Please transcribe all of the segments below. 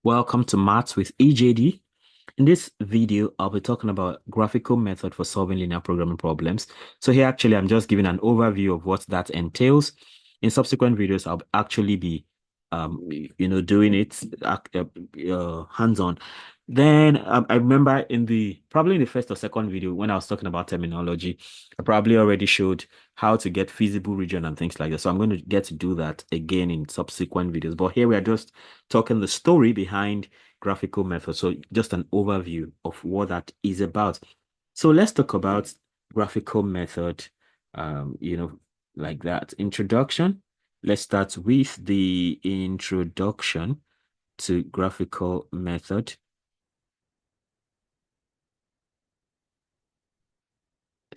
Welcome to Maths with EJD. In this video, I'll be talking about graphical method for solving linear programming problems. So here, actually, I'm just giving an overview of what that entails. In subsequent videos, I'll actually be, doing it hands-on. Then I remember probably in the first or second video when I was talking about terminology, I probably already showed how to get feasible region and things like that. So I'm going to get to do that again in subsequent videos. But here we are just talking the story behind graphical method. So just an overview of what that is about. So let's talk about graphical method, like that. Introduction. Let's start with the introduction to graphical method.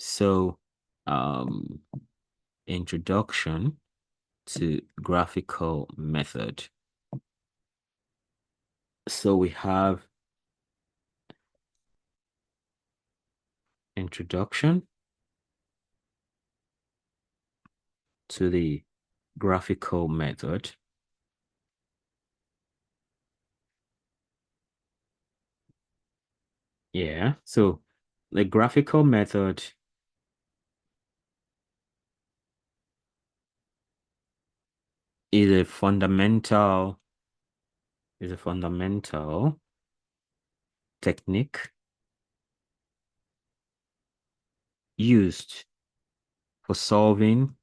So, um, introduction to graphical method. So we have introduction to the graphical method. Yeah, so the graphical method is a fundamental technique used for solving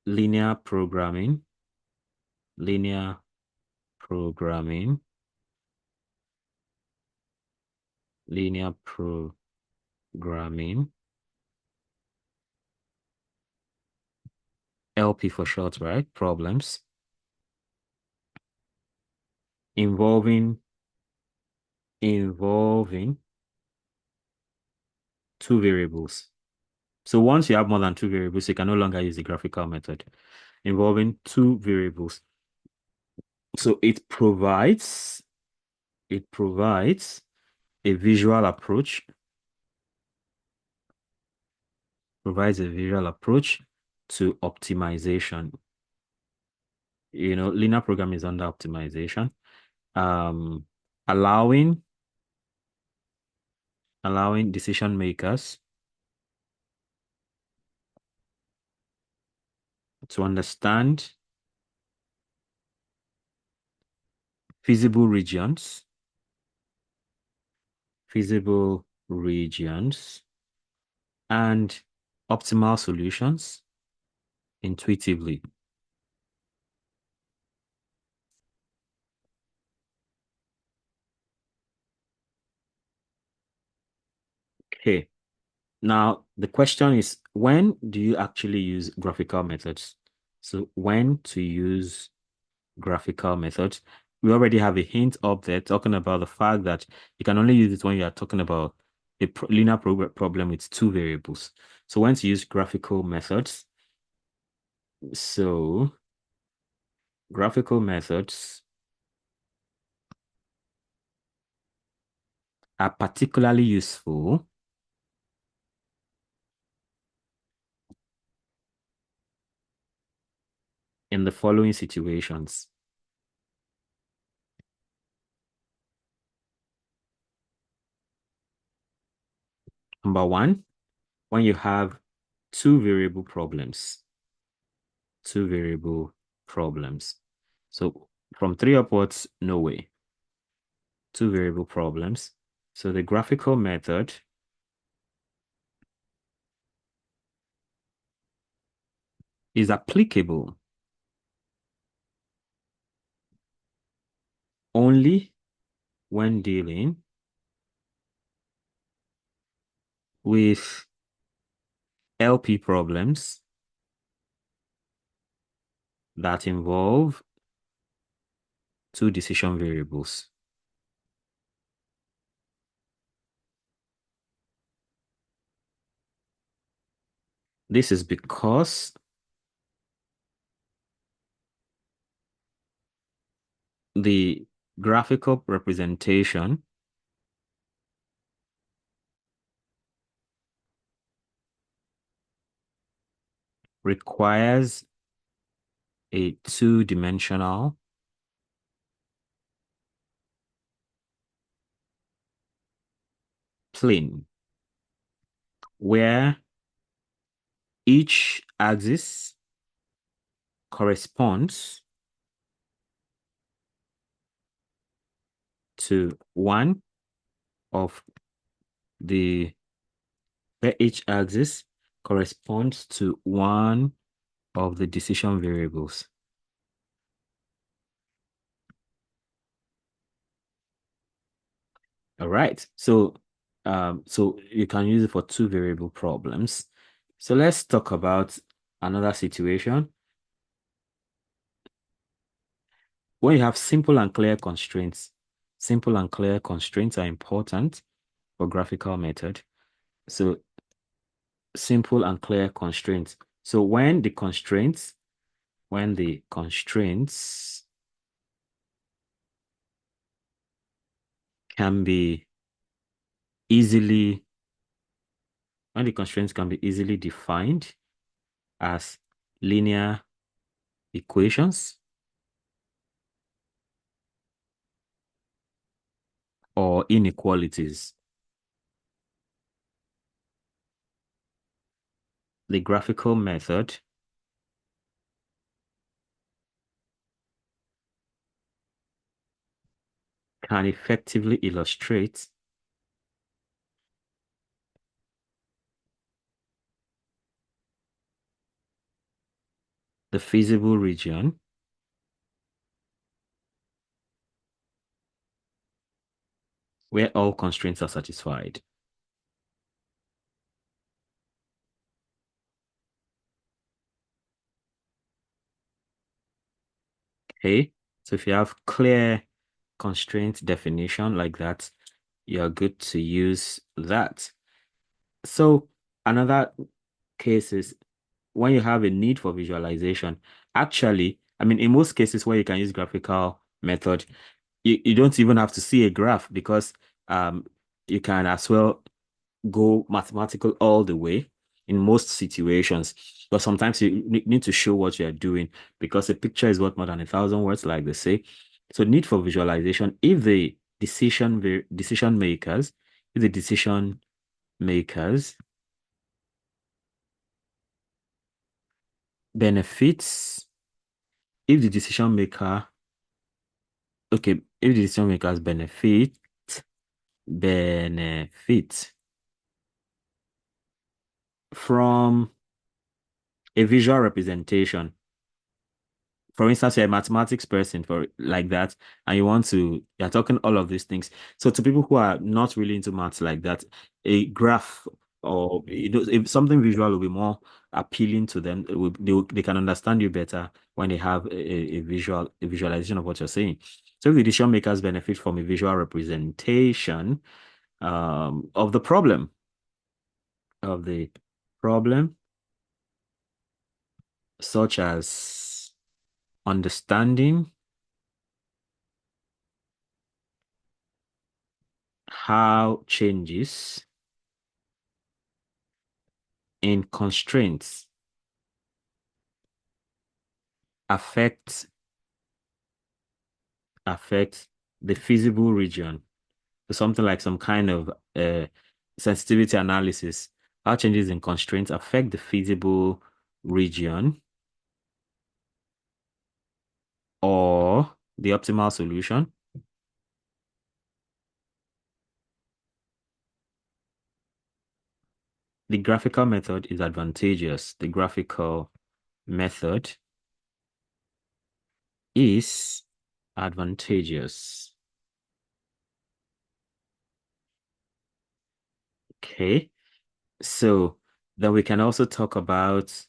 linear programming, linear programming, linear programming, LP for short, right? Problems involving two variables. So once you have more than two variables, you can no longer use the graphical method involving two variables. So it provides a visual approach, to optimization. Linear programming is under optimization, um, allowing decision makers to understand feasible regions, feasible regions, and optimal solutions intuitively. Okay. Now, the question is, when do you actually use graphical methods? So when to use graphical methods? We already have a hint up there talking about the fact that you can only use it when you are talking about a linear problem with two variables. So when to use graphical methods? So graphical methods are particularly useful in the following situations. Number one, when you have two variable problems. Two variable problems. So from three upwards, no way. Two variable problems. So the graphical method is applicable only when dealing with LP problems that involve two decision variables. This is because the graphical representation requires a two-dimensional plane where each axis corresponds to one of the where each axis corresponds to one of the decision variables. All right. So you can use it for two variable problems. So let's talk about another situation. When you have simple and clear constraints, simple and clear constraints are important for graphical method. So simple and clear constraints. So when the constraints can be easily when the constraints can be easily defined as linear equations or inequalities. The graphical method can effectively illustrate the feasible region where all constraints are satisfied. Okay, so if you have clear constraint definition like that, you're good to use that. So another case is when you have a need for visualization. Actually, I mean, in most cases where you can use graphical method, you don't even have to see a graph because um you can as well go mathematical all the way in most situations. But sometimes you need to show what you're doing because a picture is worth more than 1,000 words, like they say. So need for visualization. If the decision makers, if the decision makers benefits, if the decision maker, okay, if the decision makers benefit from a visual representation. For instance, you're a mathematics person for like that, and you're talking all of these things. So to people who are not really into maths like that, a graph or if something visual will be more appealing to them. They can understand you better when they have a visualization of what you're saying. So if the decision makers benefit from a visual representation of the problem, such as understanding how changes in constraints affect affect the feasible region. So something like some kind of sensitivity analysis. How changes in constraints affect the feasible region or the optimal solution. The graphical method is advantageous. The graphical method is advantageous. Okay. So then we can also talk about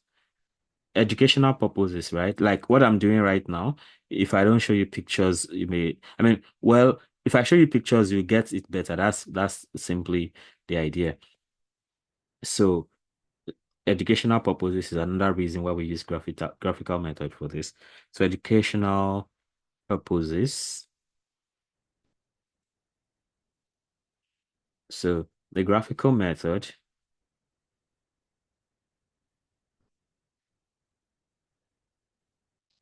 educational purposes, right? Like what I'm doing right now, if I don't show you pictures, well, if I show you pictures, you get it better. That's simply the idea. So educational purposes is another reason why we use graphical method for this. So educational purposes. So the graphical method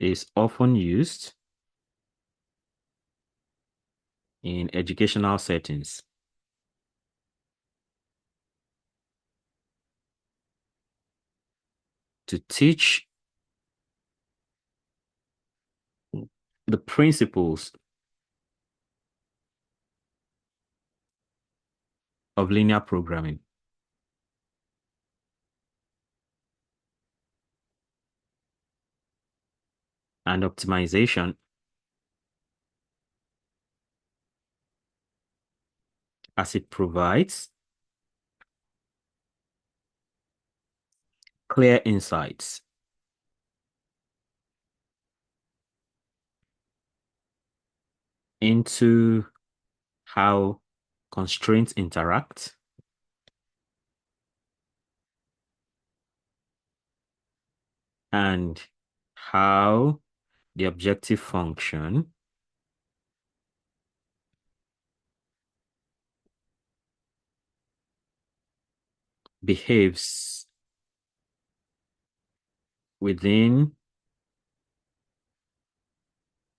is often used in educational settings. to teach the principles of linear programming and optimization as it provides clear insights into how constraints interact and how the objective function behaves within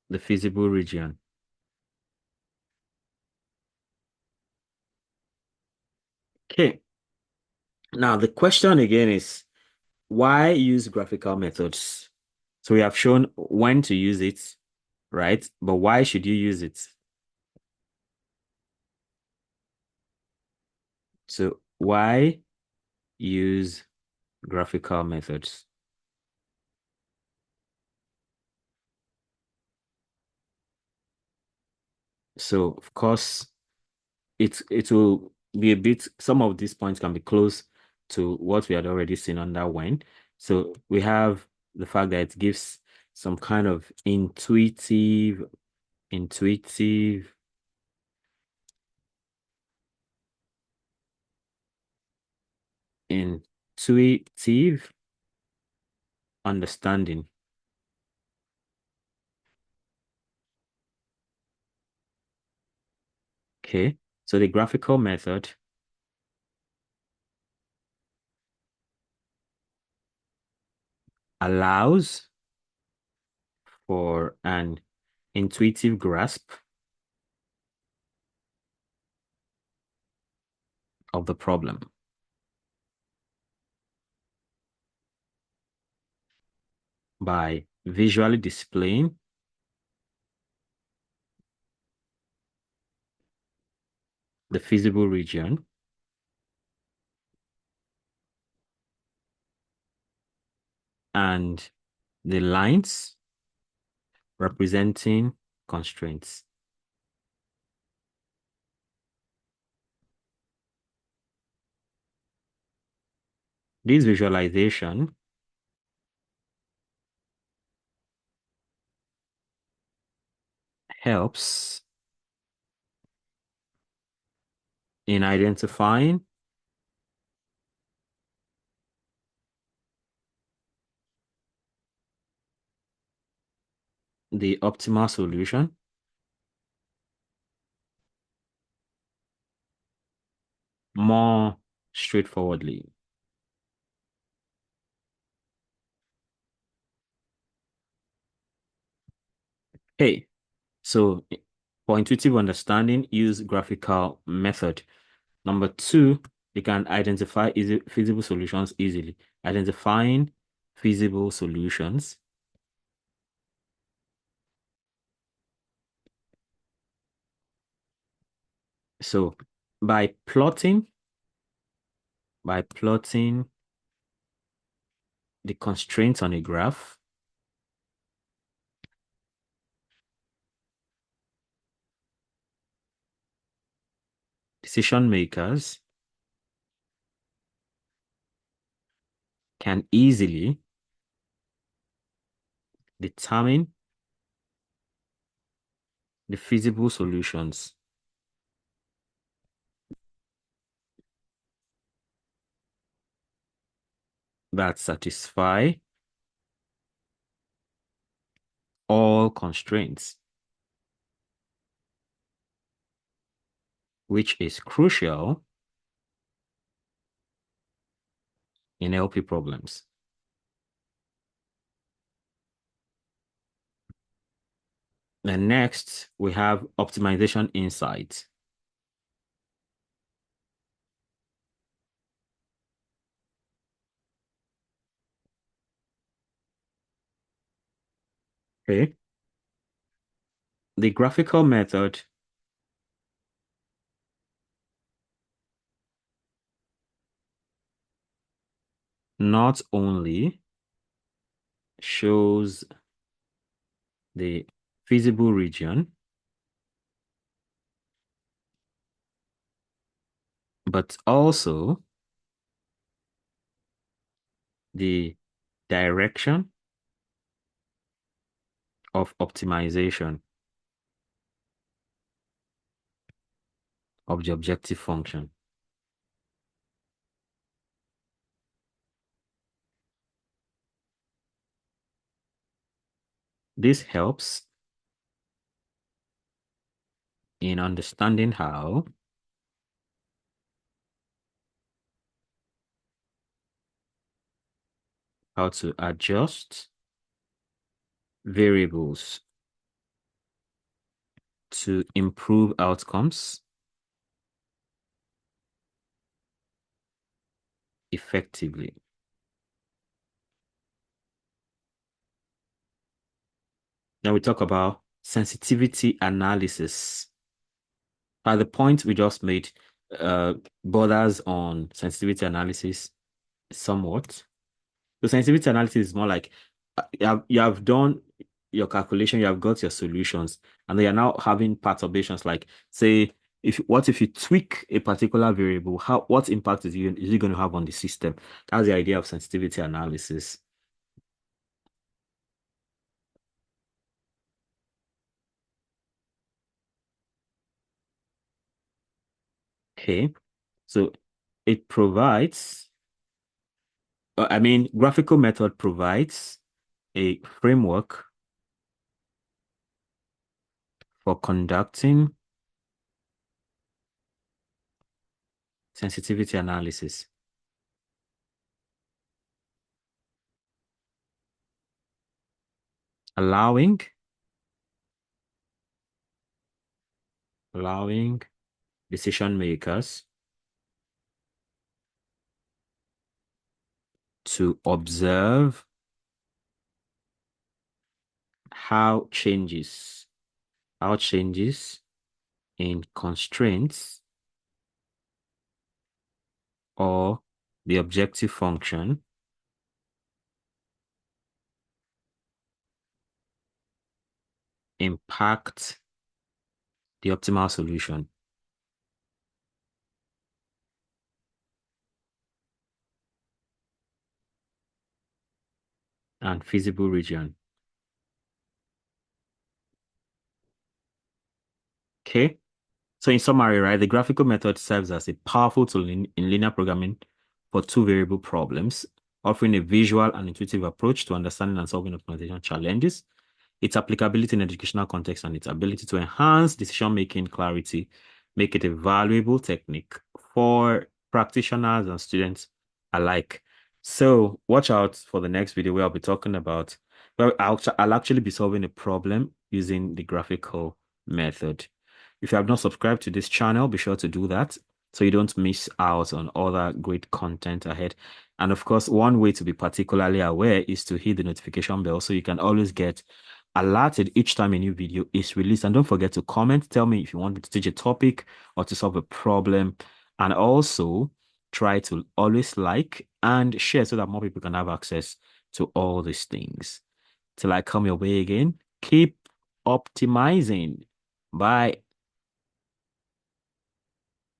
the feasible region. Okay. Now the question again is, why use graphical methods? So we have shown when to use it, right? But why should you use it? So why use graphical methods? So of course, it will be a bit, some of these points can be close to what we had already seen under when. So we have the fact that it gives some kind of intuitive intuitive understanding. Okay, so the graphical method allows for an intuitive grasp of the problem by visually displaying the feasible region and the lines representing constraints. This visualization helps in identifying the optimal solution more straightforwardly. Hey, so for intuitive understanding, use graphical method. Number two, you can identify feasible solutions easily. Identifying feasible solutions. So by plotting the constraints on a graph, decision makers can easily determine the feasible solutions that satisfy all constraints, which is crucial in LP problems. And next, we have optimization insights. Okay. The graphical method not only shows the feasible region, but also the direction of optimization of the objective function. This helps in understanding how to adjust variables to improve outcomes effectively. Now we talk about sensitivity analysis. At the point we just made, borders on sensitivity analysis somewhat. So sensitivity analysis is more like you have done your calculation, you have got your solutions, and they are now having perturbations. Like, say, if you tweak a particular variable, what impact is it going to have on the system? That's the idea of sensitivity analysis. Okay, so it provides, graphical method provides a framework for conducting sensitivity analysis, allowing allowing decision makers to observe how changes how changes in constraints or the objective function impact the optimal solution and feasible region. Okay. So in summary, right, the graphical method serves as a powerful tool in linear programming for two variable problems, offering a visual and intuitive approach to understanding and solving optimization challenges. Its applicability in educational context and its ability to enhance decision-making clarity make it a valuable technique for practitioners and students alike. So watch out for the next video where I'll be talking about, well, I'll actually be solving a problem using the graphical method. If you have not subscribed to this channel, be sure to do that so you don't miss out on other great content ahead. And of course, one way to be particularly aware is to hit the notification bell so you can always get alerted each time a new video is released. And don't forget to comment, tell me if you want me to teach a topic or to solve a problem. And also try to always like and share so that more people can have access to all these things. Till I come your way again, keep optimizing. Bye.